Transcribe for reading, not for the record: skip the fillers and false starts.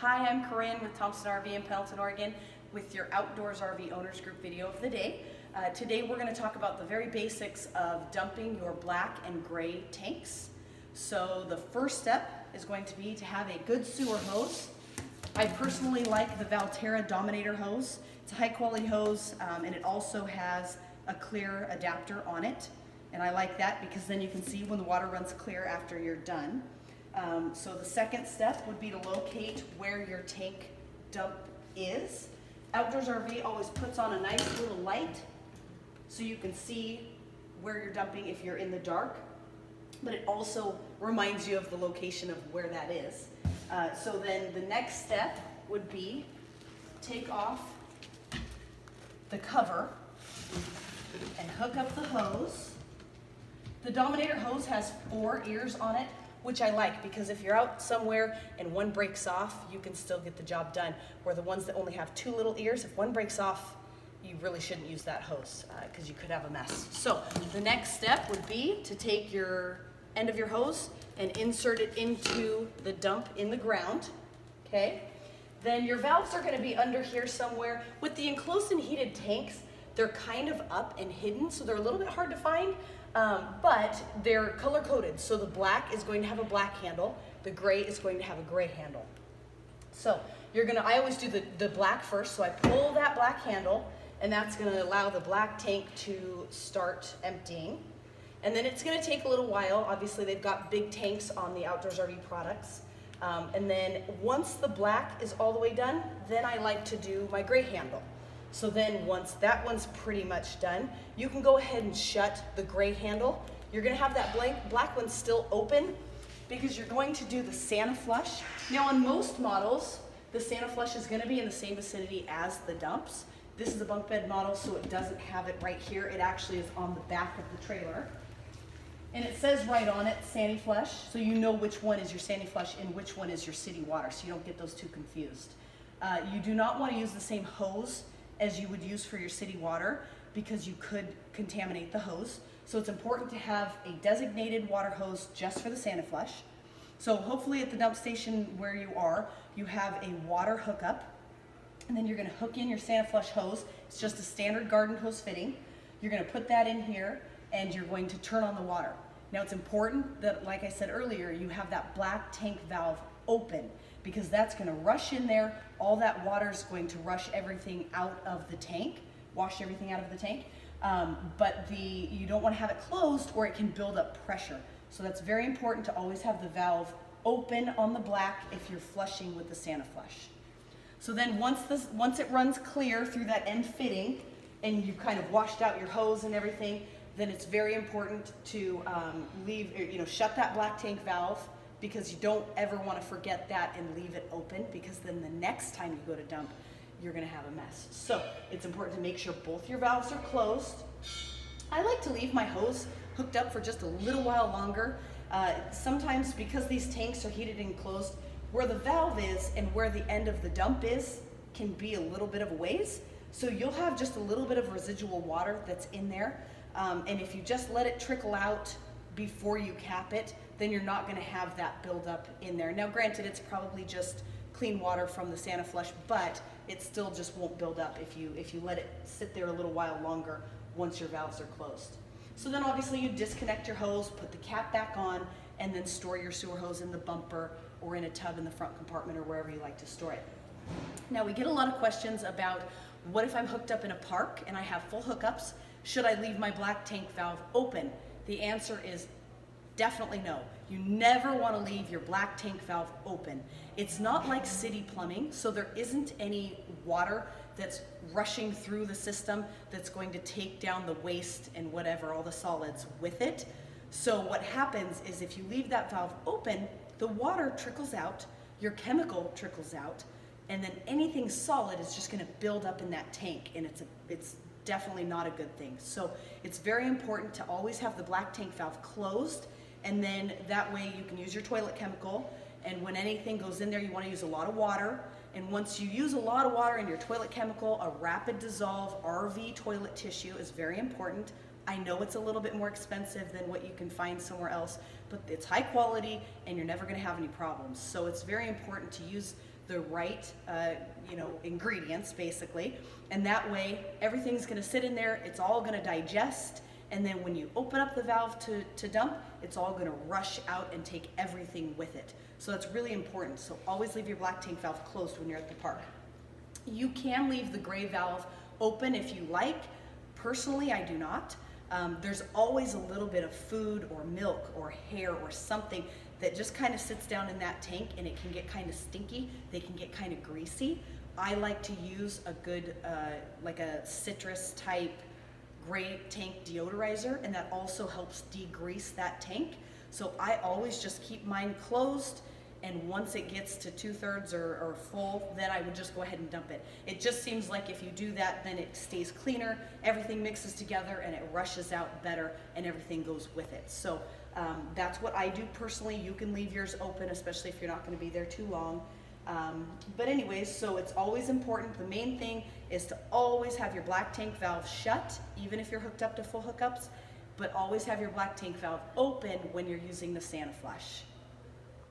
Hi, I'm Corinne with Thompson RV in Pendleton, Oregon with your Outdoors RV Owners Group video of the day. Today we're going to talk about the very basics of dumping your black and gray tanks. So the first step is going to be to have a good sewer hose. I personally like the Valterra Dominator hose. It's a high quality hose and it also has a clear adapter on it. And I like that because then you can see when the water runs clear after you're done. So the second step would be to locate where your tank dump is. Outdoors RV always puts on a nice little light so you can see where you're dumping if you're in the dark, but it also reminds you of the location of where that is. So then the next step would be take off the cover and hook up the hose. The Dominator hose has 4 ears on it, which I like because if you're out somewhere and one breaks off, you can still get the job done. Where the ones that only have 2 little ears, if one breaks off, you really shouldn't use that hose because you could have a mess. So the next step would be to take your end of your hose and insert it into the dump in the ground, okay? Then your valves are gonna be under here somewhere. With the enclosed and heated tanks, they're kind of up and hidden, so they're a little bit hard to find. But they're color coded. So the black is going to have a black handle, the gray is going to have a gray handle. So I always do the black first, so I pull that black handle and that's gonna allow the black tank to start emptying. And then it's gonna take a little while. Obviously they've got big tanks on the Outdoors RV products. And then once the black is all the way done, then I like to do my gray handle. So then once that one's pretty much done, you can go ahead and shut the gray handle. You're gonna have that black one still open because you're going to do the Santa Flush. Now on most models, the Santa Flush is gonna be in the same vicinity as the dumps. This is a bunk bed model, so it doesn't have it right here. It actually is on the back of the trailer. And it says right on it, Sandy Flush, so you know which one is your Sandy Flush and which one is your city water, so you don't get those two confused. You do not wanna use the same hose as you would use for your city water because you could contaminate the hose. So it's important to have a designated water hose just for the Santa Flush. So hopefully at the dump station where you are, you have a water hookup, and then you're gonna hook in your Santa Flush hose. It's just a standard garden hose fitting. You're gonna put that in here and you're going to turn on the water. Now it's important that, like I said earlier, you have that black tank valve open because that's gonna rush in there. All that water is going to rush everything out of the tank, wash everything out of the tank. But you don't wanna have it closed or it can build up pressure. So that's very important to always have the valve open on the black if you're flushing with the Santa Flush. So then once it runs clear through that end fitting and you've kind of washed out your hose and everything, then it's very important to shut that black tank valve because you don't ever want to forget that and leave it open because then the next time you go to dump, you're going to have a mess. So it's important to make sure both your valves are closed. I like to leave my hose hooked up for just a little while longer. Sometimes because these tanks are heated and closed, where the valve is and where the end of the dump is can be a little bit of a ways. So you'll have just a little bit of residual water that's in there. And if you just let it trickle out before you cap it, then you're not gonna have that buildup in there. Now granted, it's probably just clean water from the Santa Flush, but it still just won't build up if you let it sit there a little while longer once your valves are closed. So then obviously you disconnect your hose, put the cap back on, and then store your sewer hose in the bumper or in a tub in the front compartment or wherever you like to store it. Now we get a lot of questions about what if I'm hooked up in a park and I have full hookups? Should I leave my black tank valve open? The answer is definitely no. You never want to leave your black tank valve open. It's not like city plumbing, so there isn't any water that's rushing through the system that's going to take down the waste and whatever, all the solids with it. So what happens is if you leave that valve open, the water trickles out, your chemical trickles out, and then anything solid is just going to build up in that tank, and it's definitely not a good thing. So it's very important to always have the black tank valve closed, and then that way you can use your toilet chemical, and when anything goes in there you want to use a lot of water, and once you use a lot of water in your toilet chemical, a rapid dissolve RV toilet tissue is very important. I know it's a little bit more expensive than what you can find somewhere else, but it's high quality and you're never going to have any problems. So it's very important to use the right ingredients basically, and that way everything's going to sit in there, it's all going to digest, and then when you open up the valve to dump, it's all going to rush out and take everything with it. So that's really important. So always leave your black tank valve closed when you're at the park. You can leave the gray valve open if you like. Personally, I do not. There's always a little bit of food or milk or hair or something that just kind of sits down in that tank, and it can get kind of stinky. They can get kind of greasy. I like to use a good, like a citrus type gray tank deodorizer, and that also helps degrease that tank. So I always just keep mine closed, and once it gets to 2/3 or full, then I would just go ahead and dump it. It just seems like if you do that, then it stays cleaner, everything mixes together, and it rushes out better, and everything goes with it. So that's what I do personally. You can leave yours open, especially if you're not going to be there too long. But anyways, so it's always important. The main thing is to always have your black tank valve shut, even if you're hooked up to full hookups, but always have your black tank valve open when you're using the SantaFlush.